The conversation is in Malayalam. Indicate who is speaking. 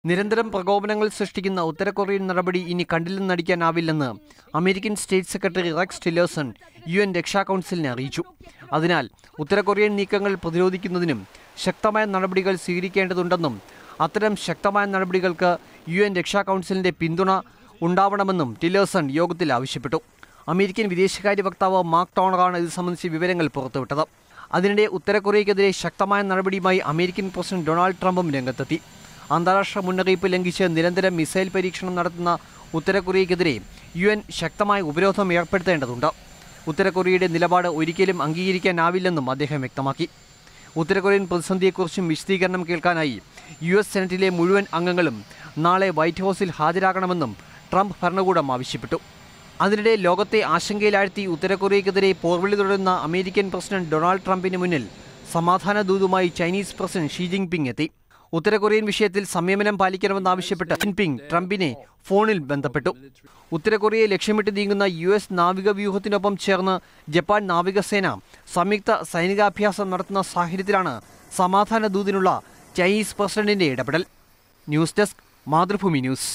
Speaker 1: നിരന്തരം പ്രകോപനങ്ങൾ സൃഷ്ടിക്കുന്ന ഉത്തര കൊറിയൻ നടപടി ഇനി കണ്ടില്ലെന്ന് നടിക്കാനാവില്ലെന്ന് American state secretary Rex Tillerson UN രക്ഷാ കൗൺസിലിനെ അറിയിച്ചു. അതിനാൽ ഉത്തര കൊറിയൻ നീക്കങ്ങൾ പ്രതിരോധിക്കുന്നതിനും ശക്തമായ നടപടികൾ സ്വീകരിക്കേണ്ടതുണ്ടെന്നും അത്തരം ശക്തമായ നടപടികൾക്ക് UN രക്ഷാ കൗൺസിലിന്റെ പിന്തുണ ഉണ്ടാവണമെന്നും ടിലേഴ്സൺ യോഗത്തിൽ ആവശ്യപ്പെട്ടു. അമേരിക്കൻ വിദേശകാര്യ വക്താവ് മാർക്ക് ടോണറാണ് ഇത് സംബന്ധിച്ച് വിവരങ്ങൾ പുറത്തുവിട്ടത്. അതിനിടെ ഉത്തര കൊറിയയ്ക്കെതിരെ ശക്തമായ നടപടിയുമായി അമേരിക്കൻ പ്രസിഡന്റ് ഡൊണാൾഡ് ട്രംപും രംഗത്തെത്തി. അന്താരാഷ്ട്ര മുന്നറിയിപ്പ് ലംഘിച്ച് നിരന്തരം മിസൈൽ പരീക്ഷണം നടത്തുന്ന ഉത്തര കൊറിയയ്ക്കെതിരെ UN ശക്തമായ ഉപരോധം ഏർപ്പെടുത്തേണ്ടതുണ്ട്. ഉത്തര കൊറിയയുടെ നിലപാട് ഒരിക്കലും അംഗീകരിക്കാനാവില്ലെന്നും അദ്ദേഹം വ്യക്തമാക്കി. ഉത്തര കൊറിയൻ പ്രതിസന്ധിയെക്കുറിച്ചും വിശദീകരണം കേൾക്കാനായി US സെനറ്റിലെ മുഴുവൻ അംഗങ്ങളും നാളെ വൈറ്റ് ഹൗസിൽ ഹാജരാകണമെന്നും ട്രംപ് ഭരണകൂടം ആവശ്യപ്പെട്ടു. അതിനിടെ ലോകത്തെ ആശങ്കയിലാഴ്ത്തി ഉത്തര കൊറിയയ്ക്കെതിരെ പോർവിളി തുടരുന്ന അമേരിക്കൻ പ്രസിഡന്റ് ഡൊണാൾഡ് ട്രംപിന് മുന്നിൽ സമാധാന ദൂതുമായി ചൈനീസ് പ്രസിഡന്റ് ഷീ ജിൻപിങ് എത്തി. ഉത്തര കൊറിയൻ വിഷയത്തിൽ സംയമനം പാലിക്കണമെന്നാവശ്യപ്പെട്ട് ജിൻപിങ് ട്രംപിനെ ഫോണിൽ ബന്ധപ്പെട്ടു. ഉത്തര കൊറിയയെ ലക്ഷ്യമിട്ട് നീങ്ങുന്ന US നാവിക വ്യൂഹത്തിനൊപ്പം ചേർന്ന് ജപ്പാൻ നാവികസേന സംയുക്ത സൈനികാഭ്യാസം നടത്തുന്ന സാഹചര്യത്തിലാണ് സമാധാന ദൂതിനുള്ള ചൈനീസ് പ്രസിഡന്റിന്റെ ഇടപെടൽ. News desk, Mathrubhumi news.